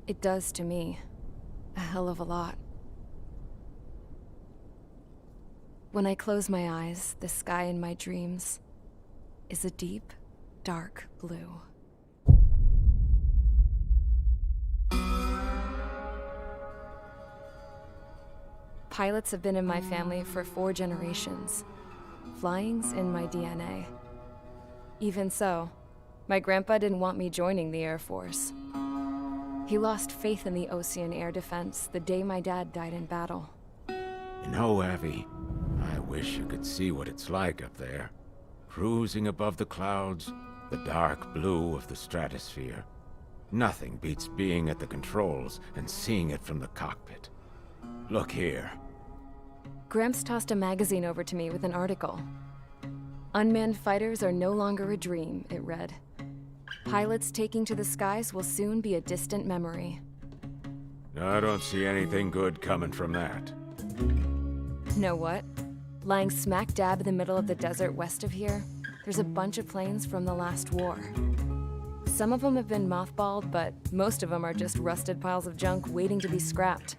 It does to me. A hell of a lot. When I close my eyes, the sky in my dreams is a deep, dark blue. Pilots have been in my family for 4 generations. Flying's in my DNA. Even so, my grandpa didn't want me joining the Air Force. He lost faith in the Ocean Air Defense the day my dad died in battle. You know, Abby, I wish you could see what it's like up there. Cruising above the clouds, the dark blue of the stratosphere. Nothing beats being at the controls and seeing it from the cockpit. Look here. Gramps tossed a magazine over to me with an article. Unmanned fighters are no longer a dream, it read. Pilots taking to the skies will soon be a distant memory. I don't see anything good coming from that. Know what? Lying smack dab in the middle of the desert west of here, there's a bunch of planes from the last war. Some of them have been mothballed, but most of them are just rusted piles of junk waiting to be scrapped.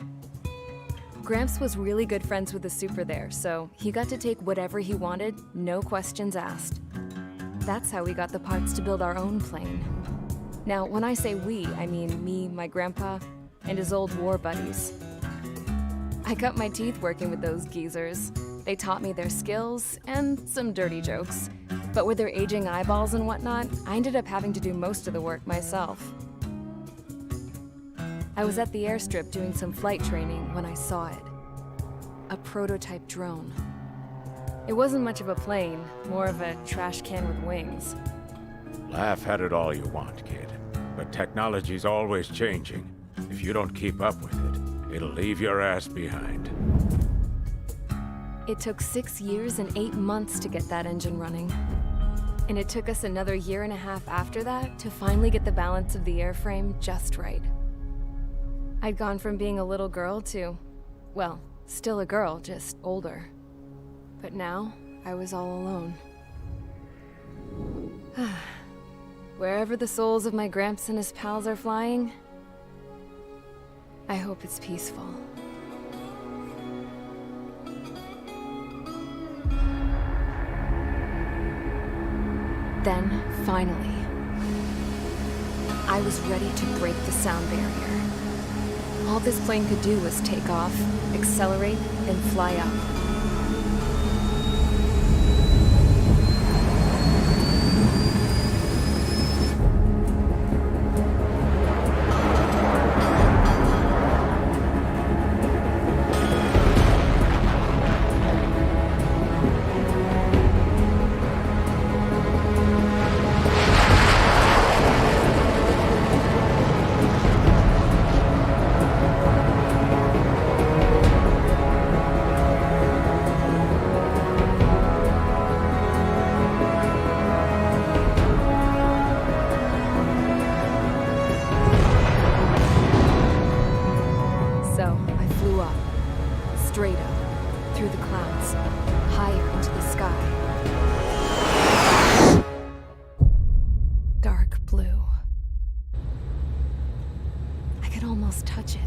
Gramps was really good friends with the super there, so he got to take whatever he wanted, no questions asked. That's how we got the parts to build our own plane. Now, when I say we, I mean me, my grandpa, and his old war buddies. I cut my teeth working with those geezers. They taught me their skills, and some dirty jokes. But with their aging eyeballs and whatnot, I ended up having to do most of the work myself. I was at the airstrip doing some flight training when I saw it. A prototype drone. It wasn't much of a plane, more of a trash can with wings. Laugh at it all you want, kid. But technology's always changing. If you don't keep up with it, it'll leave your ass behind. It took 6 years and 8 months to get that engine running. And it took us another 1.5 years after that to finally get the balance of the airframe just right. I'd gone from being a little girl to, well, still a girl, just older. But now, I was all alone. Wherever the souls of my Gramps and his pals are flying, I hope it's peaceful. Then, finally, I was ready to break the sound barrier. All this plane could do was take off, accelerate, and fly up. Straight up, through the clouds, higher into the sky. Dark blue. I could almost touch it.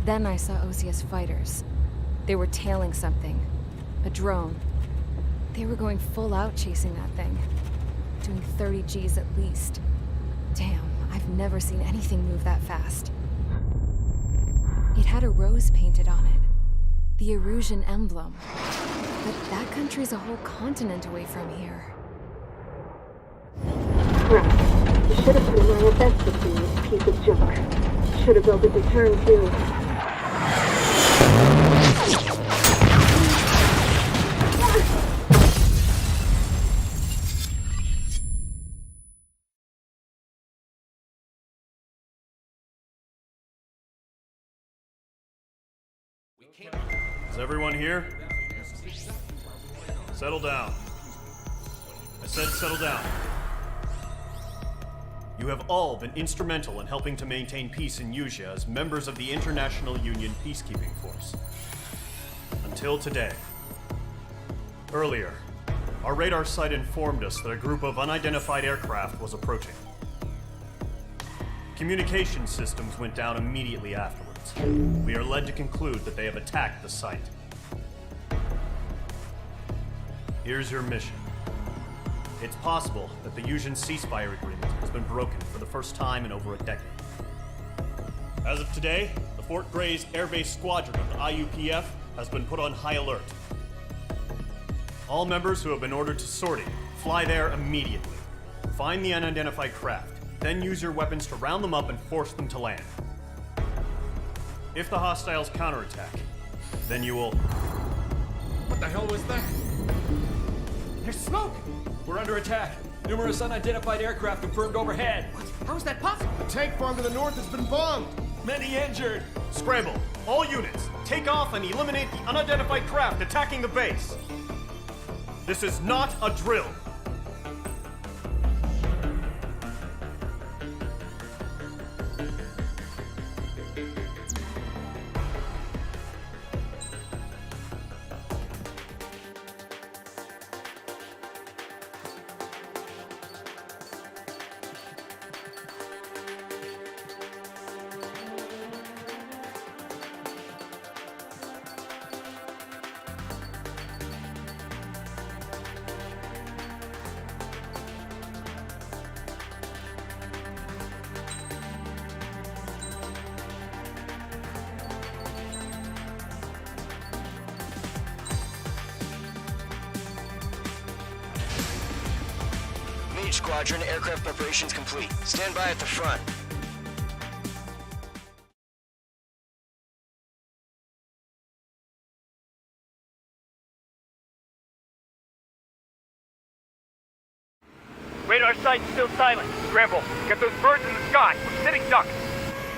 Then I saw Osea's fighters. They were tailing something. A drone. They were going full out chasing that thing. Doing 30 Gs at least. Damn, I've never seen anything move that fast. It had a rose painted on it. The Erusian emblem. But that country's a whole continent away from here. Right. You should have put in my best to see this piece of junk. Should have built a deterrent too. Is everyone here? Settle down. I said settle down. You have all been instrumental in helping to maintain peace in Usea as members of the International Union Peacekeeping Force. Until today. Earlier, our radar site informed us that a group of unidentified aircraft was approaching. Communication systems went down immediately afterwards. We are led to conclude that they have attacked the site. Here's your mission. It's possible that the Usian ceasefire agreement has been broken for the first time in over a decade. As of today, the Fort Gray's Air Base Squadron of the IUPF has been put on high alert. All members who have been ordered to sortie, fly there immediately. Find the unidentified craft, then use your weapons to round them up and force them to land. If the hostiles counterattack, then you will... What the hell was that? There's smoke! We're under attack. Numerous unidentified aircraft confirmed overhead. What? How is that possible? The tank farm to the north has been bombed! Many injured. Scramble! All units, take off and eliminate the unidentified craft attacking the base! This is not a drill! Squadron, aircraft preparations complete. Stand by at the front. Radar site's still silent. Scramble. Get those birds in the sky. We're sitting ducks.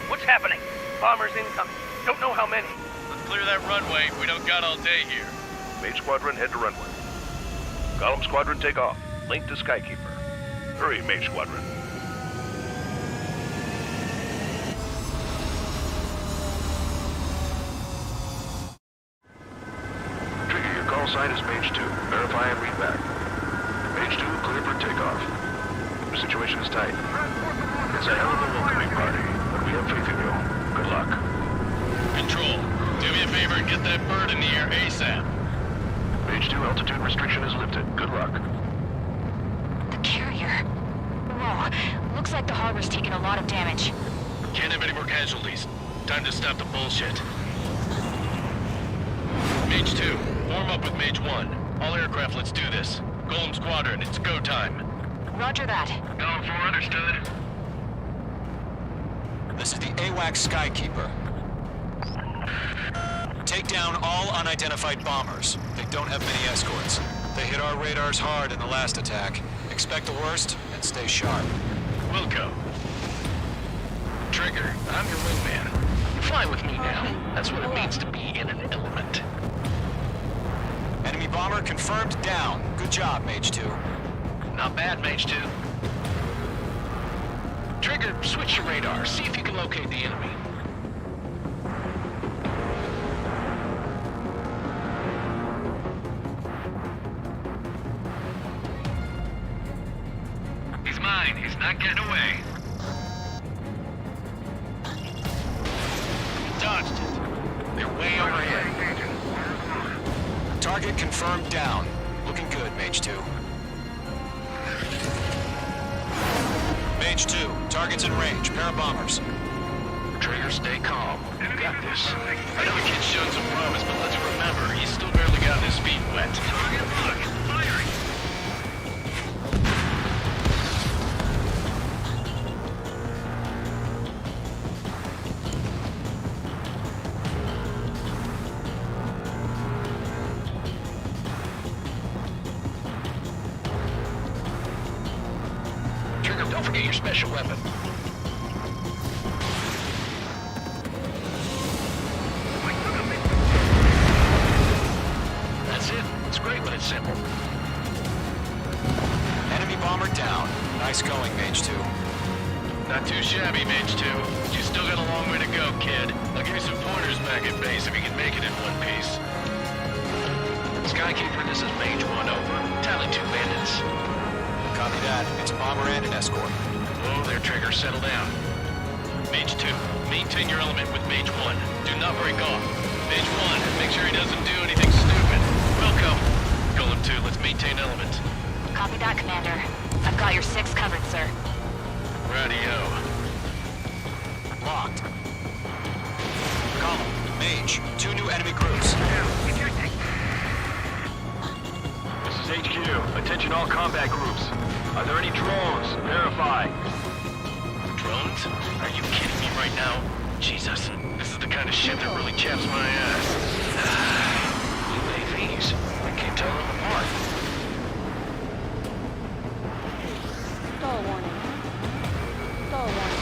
What's happening? Bombers incoming. Don't know how many. Let's clear that runway. We don't got all day here. Mage Squadron, head to runway. Column Squadron, take off. Link to Skykeeper. Hurry, Mage Squadron. Trigger, your call sign is Mage 2. Verify and read back. Mage 2, clear for takeoff. The situation is tight. It's a hell of a welcoming party, but we have faith in you. Good luck. Control, do me a favor and get that bird in the air ASAP. Mage 2, altitude restriction is lifted. Good luck. The carrier. Whoa. Looks like the harbor's taken a lot of damage. Can't have any more casualties. Time to stop the bullshit. Mage 2, form up with Mage 1. All aircraft, let's do this. Golem Squadron, it's go time. Roger that. Golem 4, understood. This is the AWACS Skykeeper. Take down all unidentified bombers. They don't have many escorts. They hit our radars hard in the last attack. Expect the worst and stay sharp. Wilco. Trigger, I'm your wingman. Fly with me now. That's what it means to be in an element. Enemy bomber confirmed down. Good job, Mage 2. Not bad, Mage 2. Trigger, switch your radar. See if you can locate the enemy. He's mine. He's not getting away. Dodged it. They're way overhead. Target confirmed down. Looking good, Mage 2. Mage 2, target's in range. Pair of bombers. Trigger, stay calm. You got this. I know the kid's shown some promise, but let's remember, he's still barely gotten his feet wet. Target lock. Firing. Trigger, don't forget your special weapon. That's it. It's great when it's simple. Enemy bomber down. Nice going, Mage 2. Not too shabby, Mage 2. You still got a long way to go, kid. I'll give you some pointers back at base if you can make it in one piece. Skykeeper, this is Mage 1 over. Tally 2 bandits. Copy that. It's a bomber and an escort. Oh, there, Trigger. Settle down. Mage 2, maintain your element with Mage 1. Do not break off. Mage 1, make sure he doesn't do anything stupid. Welcome. Golem 2, let's maintain element. Copy that, Commander. I've got your 6 covered, sir. Radio. Locked. Column, Mage, 2 new enemy groups. This is HQ. Attention all combat groups. Are there any drones? Verify. Drones? Are you kidding me right now? Jesus, this is the kind of shit that really chaps my ass. UAVs. I can't tell them apart. Stall warning. Stall warning.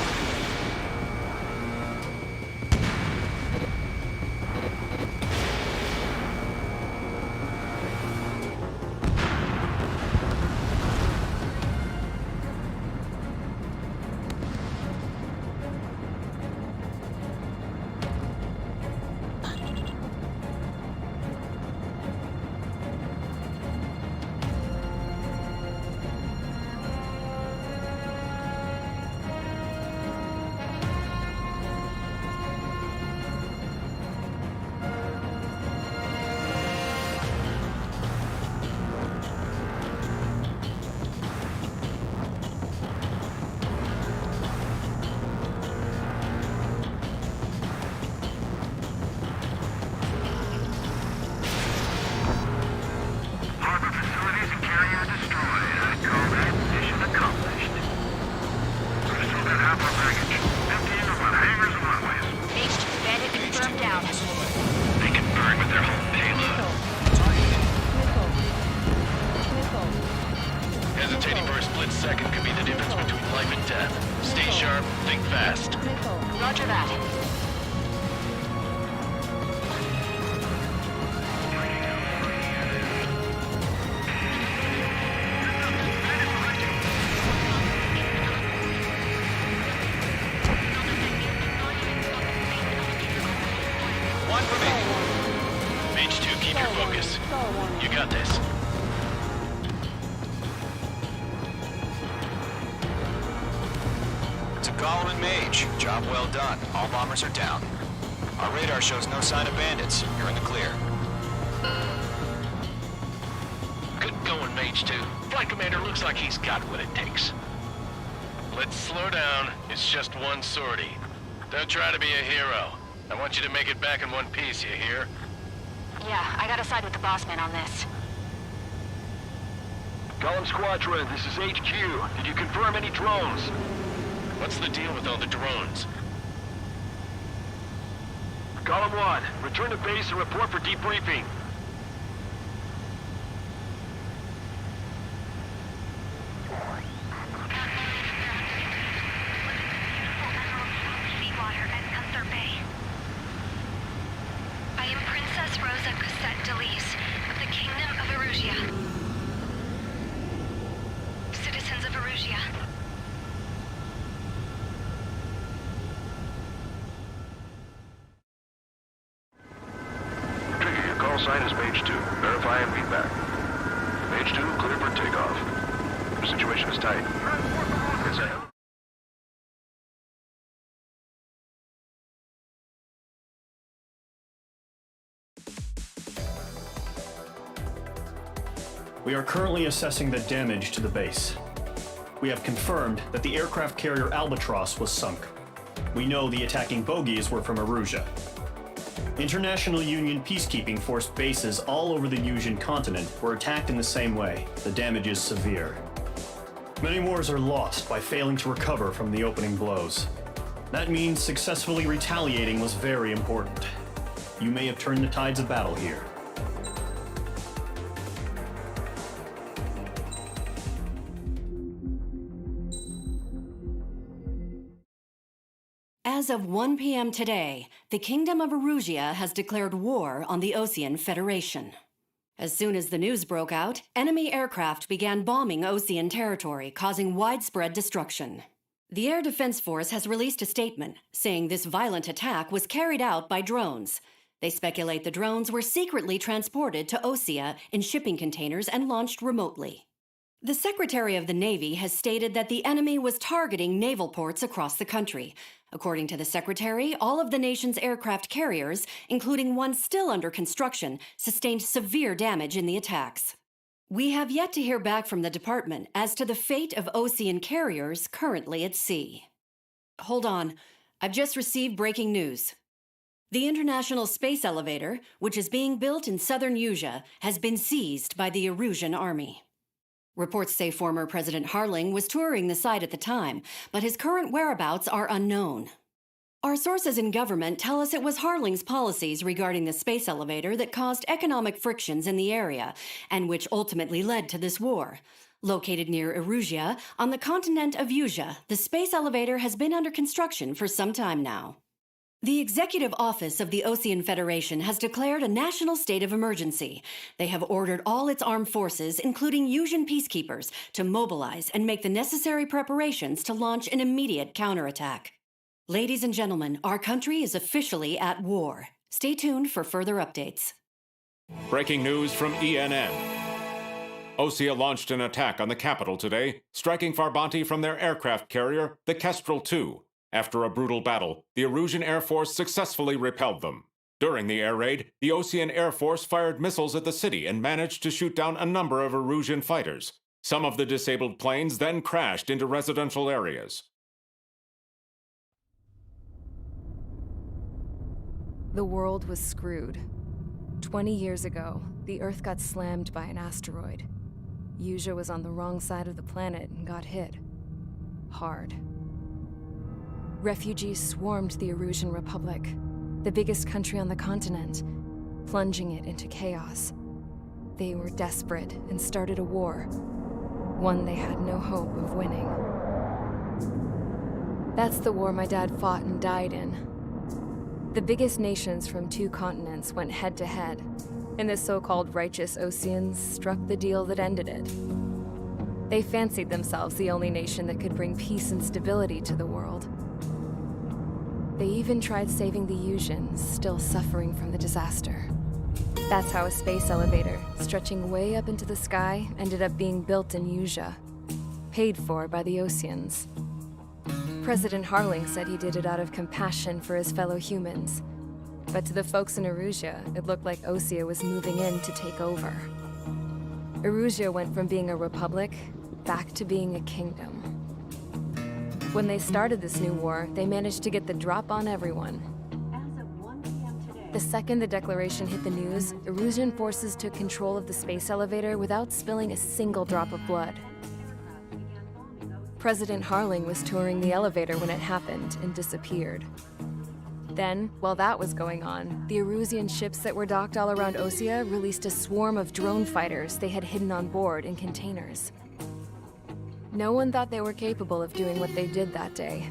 Hesitating for a split second could be the difference between life and death. Stay sharp, think fast. Roger that. One remaining. Mage 2, keep your focus. You got this. To Golem and Mage, job well done. All bombers are down. Our radar shows no sign of bandits. You're in the clear. Good going, Mage 2. Flight Commander looks like he's got what it takes. Let's slow down. It's just one sortie. Don't try to be a hero. I want you to make it back in one piece, you hear? Yeah, I gotta side with the boss man on this. Golem Squadron, this is HQ. Did you confirm any drones? What's the deal with all the drones? Golem 1, return to base and report for debriefing. I am Princess Rosa Cosette Delise of the Kingdom of Erusia. Citizens of Erusia. Trigger, your call sign is Mage 2. Verify and read back. Mage 2, clear for takeoff. The situation is tight. It's a... We are currently assessing the damage to the base. We have confirmed that the aircraft carrier Albatross was sunk. We know the attacking bogies were from Erusia. International Union peacekeeping force bases all over the Yusian continent were attacked in the same way. The damage is severe. Many wars are lost by failing to recover from the opening blows. That means successfully retaliating was very important. You may have turned the tides of battle here. As of 1 p.m. today, the Kingdom of Erusia has declared war on the Osean Federation. As soon as the news broke out, enemy aircraft began bombing Osean territory, causing widespread destruction. The Air Defense Force has released a statement saying this violent attack was carried out by drones. They speculate the drones were secretly transported to Osea in shipping containers and launched remotely. The Secretary of the Navy has stated that the enemy was targeting naval ports across the country, According to the Secretary, all of the nation's aircraft carriers, including one still under construction, sustained severe damage in the attacks. We have yet to hear back from the department as to the fate of Ocean carriers currently at sea. Hold on, I've just received breaking news. The International Space Elevator, which is being built in southern Usea, has been seized by the Erusian Army. Reports say former President Harling was touring the site at the time, but his current whereabouts are unknown. Our sources in government tell us it was Harling's policies regarding the space elevator that caused economic frictions in the area, and which ultimately led to this war. Located near Erusia, on the continent of Usea, the space elevator has been under construction for some time now. The Executive Office of the Ocean Federation has declared a national state of emergency. They have ordered all its armed forces, including Usian peacekeepers, to mobilize and make the necessary preparations to launch an immediate counterattack. Ladies and gentlemen, our country is officially at war. Stay tuned for further updates. Breaking news from ENN. Osea launched an attack on the capital today, striking Farbanti from their aircraft carrier, the Kestrel II. After a brutal battle, the Erusian Air Force successfully repelled them. During the air raid, the Ocean Air Force fired missiles at the city and managed to shoot down a number of Erusian fighters. Some of the disabled planes then crashed into residential areas. The world was screwed. 20 years ago, the Earth got slammed by an asteroid. Usea was on the wrong side of the planet and got hit. Hard. Refugees swarmed the Erusian Republic, the biggest country on the continent, plunging it into chaos. They were desperate and started a war, one they had no hope of winning. That's the war my dad fought and died in. The biggest nations from 2 continents went head-to-head, and the so-called righteous Oceans struck the deal that ended it. They fancied themselves the only nation that could bring peace and stability to the world. They even tried saving the Usians, still suffering from the disaster. That's how a space elevator, stretching way up into the sky, ended up being built in Usea, paid for by the Oceans. President Harling said he did it out of compassion for his fellow humans. But to the folks in Erusia, it looked like Osea was moving in to take over. Erusia went from being a republic back to being a kingdom. When they started this new war, they managed to get the drop on everyone. The second the declaration hit the news, Erusian forces took control of the space elevator without spilling a single drop of blood. President Harling was touring the elevator when it happened and disappeared. Then, while that was going on, the Erusian ships that were docked all around Osea released a swarm of drone fighters they had hidden on board in containers. No one thought they were capable of doing what they did that day.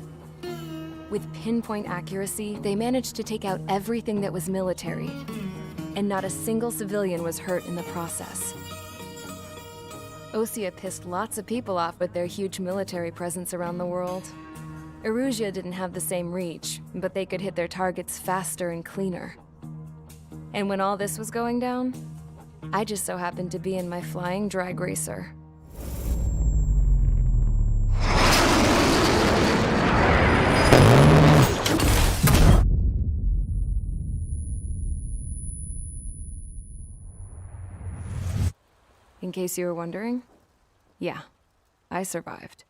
With pinpoint accuracy, they managed to take out everything that was military, and not a single civilian was hurt in the process. Osea pissed lots of people off with their huge military presence around the world. Erusia didn't have the same reach, but they could hit their targets faster and cleaner. And when all this was going down, I just so happened to be in my flying drag racer. In case you were wondering, yeah, I survived.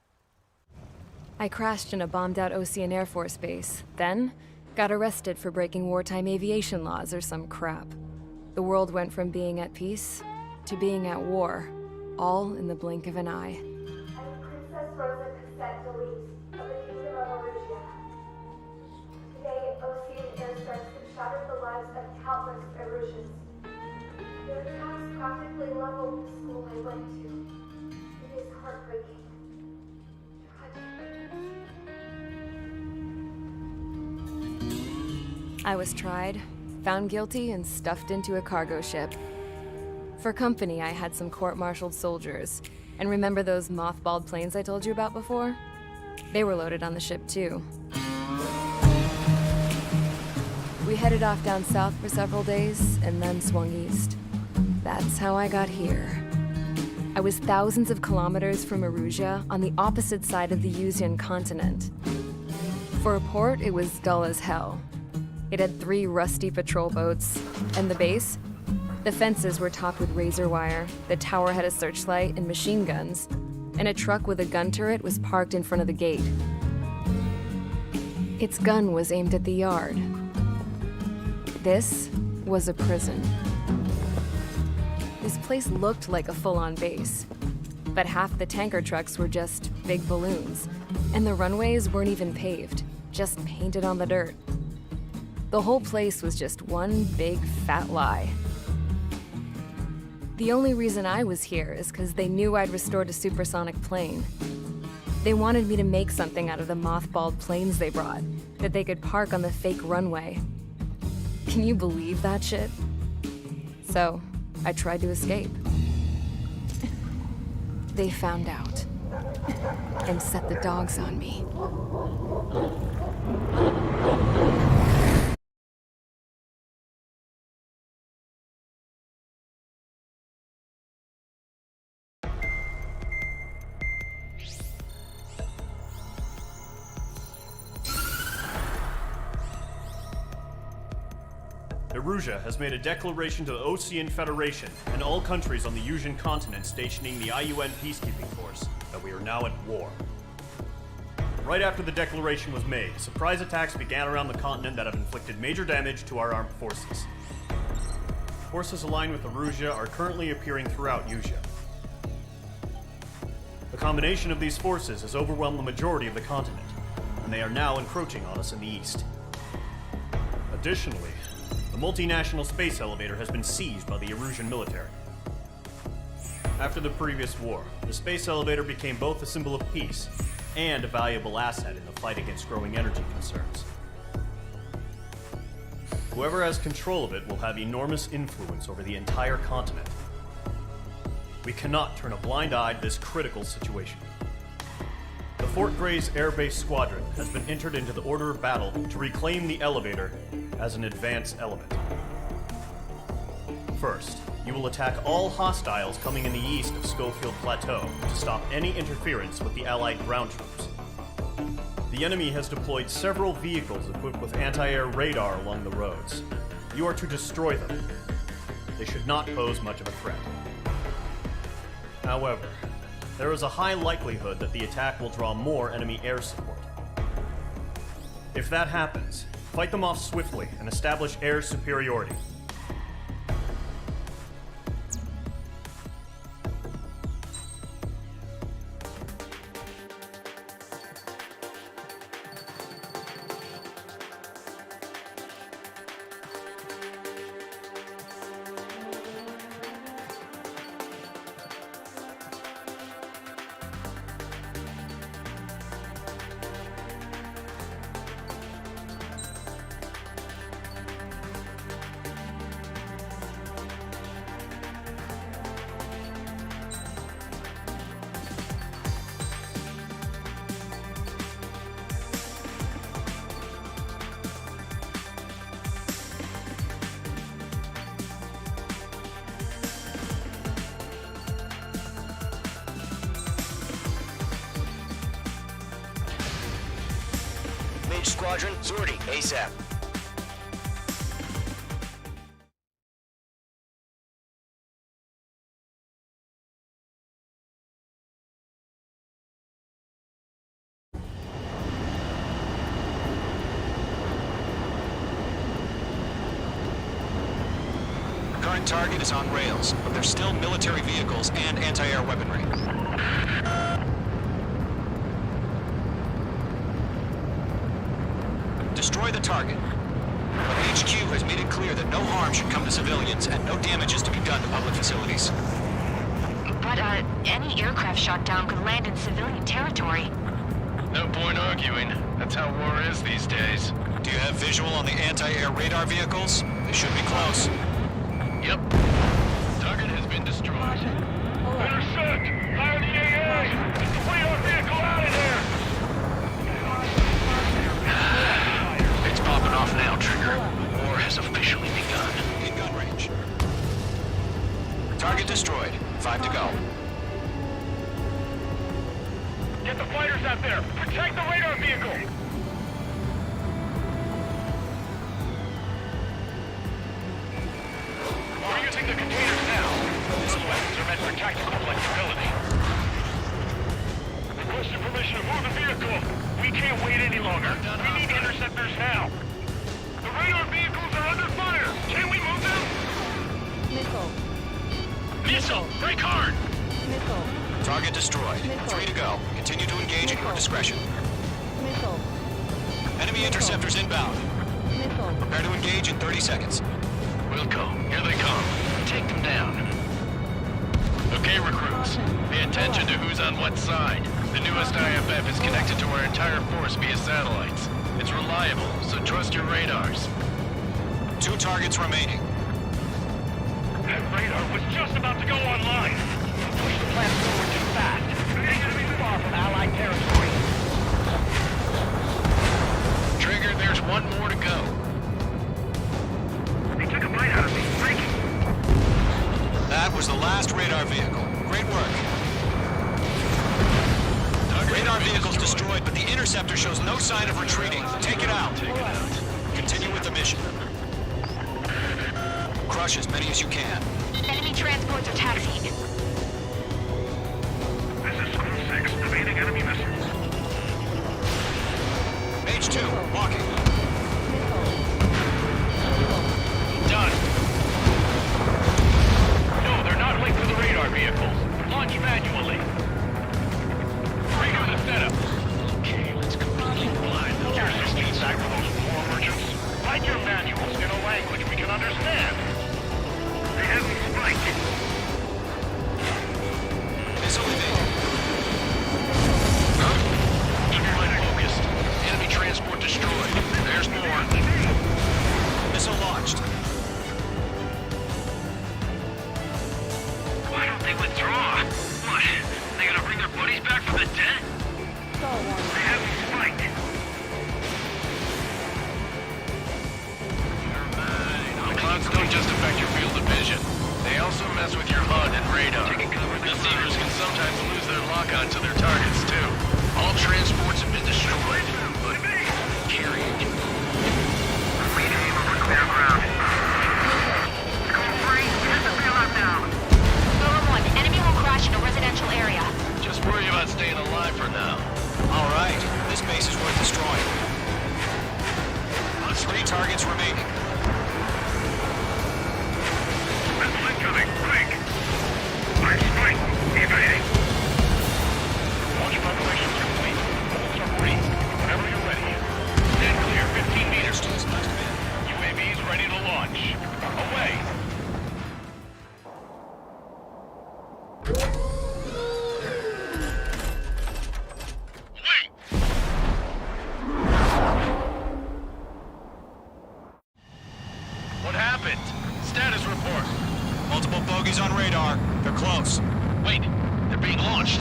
I crashed in a bombed-out Ocean Air Force base, then got arrested for breaking wartime aviation laws or some crap. The world went from being at peace to being at war, all in the blink of an eye. I'm Princess Rosa of the Kingdom of Erusia. Today, Ocean airstrikes have shattered the lives of countless Erusians. Their attacks practically leveled the school I went to. It is heartbreaking. I was tried, found guilty, and stuffed into a cargo ship. For company, I had some court-martialed soldiers. And remember those mothballed planes I told you about before? They were loaded on the ship, too. We headed off down south for several days, and then swung east. That's how I got here. I was thousands of kilometers from Erusia, on the opposite side of the Usian continent. For a port, it was dull as hell. It had 3 rusty patrol boats, and the base? The fences were topped with razor wire, the tower had a searchlight and machine guns, and a truck with a gun turret was parked in front of the gate. Its gun was aimed at the yard. This was a prison. This place looked like a full-on base, but half the tanker trucks were just big balloons, and the runways weren't even paved, just painted on the dirt. The whole place was just one big fat lie. The only reason I was here is because they knew I'd restored a supersonic plane. They wanted me to make something out of the mothballed planes they brought, that they could park on the fake runway. Can you believe that shit? So, I tried to escape. They found out, and set the dogs on me. Erusia has made a declaration to the Ocean Federation and all countries on the Usian continent stationing the IUN peacekeeping force that we are now at war. Right after the declaration was made, surprise attacks began around the continent that have inflicted major damage to our armed forces. Forces aligned with Erusia are currently appearing throughout Usia. The combination of these forces has overwhelmed the majority of the continent, and they are now encroaching on us in the east. Additionally, the multinational space elevator has been seized by the Erusian military. After the previous war, the space elevator became both a symbol of peace and a valuable asset in the fight against growing energy concerns. Whoever has control of it will have enormous influence over the entire continent. We cannot turn a blind eye to this critical situation. The Fort Gray's Air Base Squadron has been entered into the order of battle to reclaim the elevator as an advance element. First, you will attack all hostiles coming in the east of Schofield Plateau to stop any interference with the Allied ground troops. The enemy has deployed several vehicles equipped with anti-air radar along the roads. You are to destroy them. They should not pose much of a threat. However, there is a high likelihood that the attack will draw more enemy air support. If that happens, fight them off swiftly and establish air superiority. Squadron, sortie, ASAP. Current target is on rails, but there's still military vehicles and anti-air weaponry. Destroy the target. But HQ has made it clear that no harm should come to civilians and no damage is to be done to public facilities. But, any aircraft shot down could land in civilian territory. No point arguing. That's how war is these days. Do you have visual on the anti-air radar vehicles? They should be close. Yep. Target has been destroyed. Intercept! Fire the AA! Complete our vehicle out of there! It's popping off now, Trigger. War has officially begun. In gun range. Target destroyed. 5 to go. Get the fighters out there! Protect the radar vehicle! We can't wait any longer. We need interceptors now. The radar vehicles are under fire. Can we move them? Missile. Missile! Break hard! Missile. Target destroyed. 3 to go. Continue to engage at your discretion. Missile. Enemy interceptors inbound. Missile. Prepare to engage in 30 seconds. Wilco, here they come. Take them down. Okay, recruits. Pay attention to who's on what side. The newest IFF is connected to our entire force via satellites. It's reliable, so trust your radars. 2 targets remaining. That radar was just about to go online. Push the plan forward too fast. They should be far from Allied territory. Trigger, there's one more to go. They took a bite out of me. Breaking. That was the last radar vehicle. Great work. Radar vehicle's destroyed, but the interceptor shows no sign of retreating. Take it out. Continue with the mission. Crush as many as you can. Enemy transports are taxiing. This is School 6. Evading enemy missiles. Mage 2, walking. Done. No, they're not linked to the radar vehicles. Launch manually. Redo the setup. Okay, let's completely blind them. Here's some feedback for those war merchants. Write your manuals in a language we can understand. They haven't spiked. Missile evaded. Keep your mind focused. Enemy transport destroyed. There's more. Missile launched. Why don't they withdraw? What? They gonna bring their buddies back from the dead? They haven't spiked. The clouds don't just affect your field of vision. They also mess with your HUD and radar. Deceivers can sometimes lose their lock-on to their targets, too. All transports have been destroyed, but carrying. Rename over clear ground. School 3, here's the bailout now. Rover 1, enemy will crash in a residential area. Just worry about staying alive for now. All right, this base is worth destroying. 3 targets remaining. Missile incoming, quick! I spike, evading. Launch preparations complete. Bolts are breathed. Whenever you're ready. Stand clear, 15 meters. UAVs ready to launch. Away! What happened? Status report. Multiple bogeys on radar. They're close. Wait, they're being launched.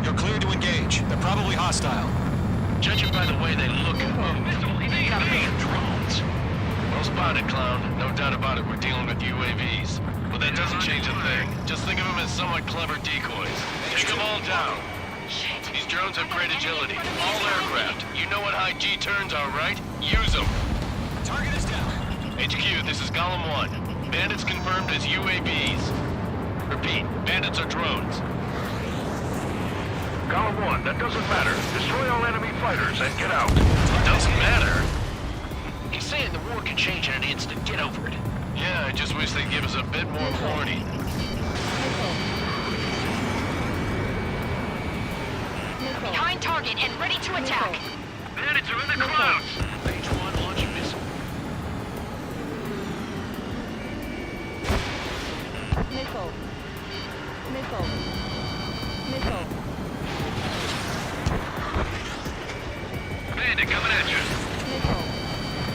You're cleared to engage. They're probably hostile. Judging by the way they look, gotta be drones. Well spotted, clown. No doubt about it, we're dealing with UAVs. But that doesn't change a thing. Just think of them as somewhat clever decoys. Take them all down. These drones have great agility. All aircraft. You know what high G turns are, right? Use them. Target is down. HQ, this is Golem 1. Bandits confirmed as UAVs. Repeat, bandits are drones. Golem 1, that doesn't matter. Destroy all enemy fighters and get out. Doesn't matter? He's saying the war can change in an instant. Get over it. Yeah, I just wish they'd give us a bit more warning. Behind target and ready to attack. Bandits are in the clouds. Page 1, launch a missile. Missile. Missile. Missile. Bandit coming at you. Missile.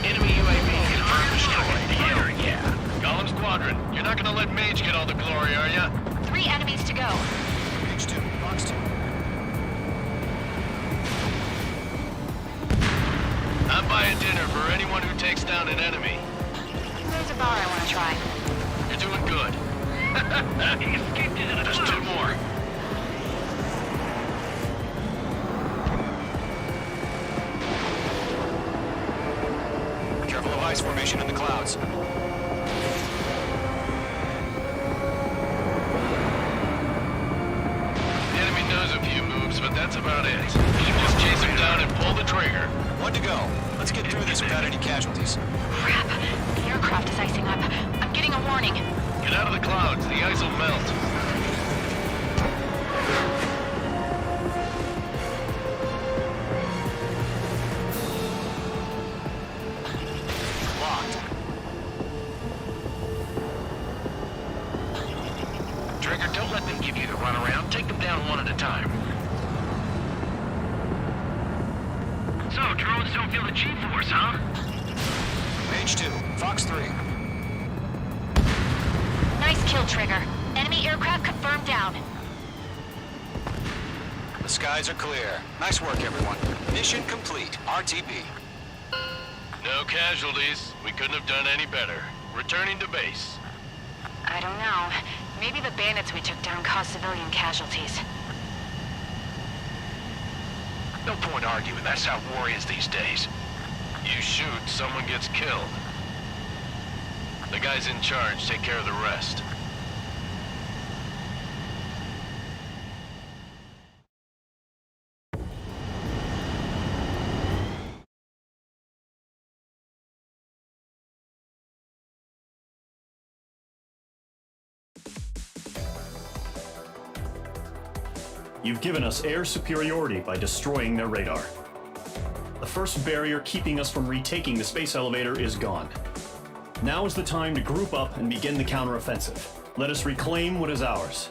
Enemy UAV confirmed destroyed. Here, yeah. Golem Squadron, you're not gonna let Mage get all the glory, are ya? 3 enemies to go. Mage 2, box 2. I'm buying dinner for anyone who takes down an enemy. There's a bar I want to try. You're doing good. He escaped into the There's 2 more. Careful of ice formation in the clouds. The enemy knows a few moves, but that's about about it. Just chase him down and pull the trigger. One to go. Let's get through this without any casualties. Crap. The aircraft is icing up. I'm getting a warning. Get out of the clouds. The ice will melt. Locked. Trigger, don't let them give you the runaround. Take them down one at a time. So, drones don't feel the G-force, huh? Mage 2, Fox 3. Nice kill, Trigger. Enemy aircraft confirmed down. The skies are clear. Nice work, everyone. Mission complete. RTB. No casualties. We couldn't have done any better. Returning to base. I don't know. Maybe the bandits we took down caused civilian casualties. No point arguing. That's how war is these days. You shoot, someone gets killed. The guys in charge take care of the rest. You've given us air superiority by destroying their radar. The first barrier keeping us from retaking the space elevator is gone. Now is the time to group up and begin the counteroffensive. Let us reclaim what is ours.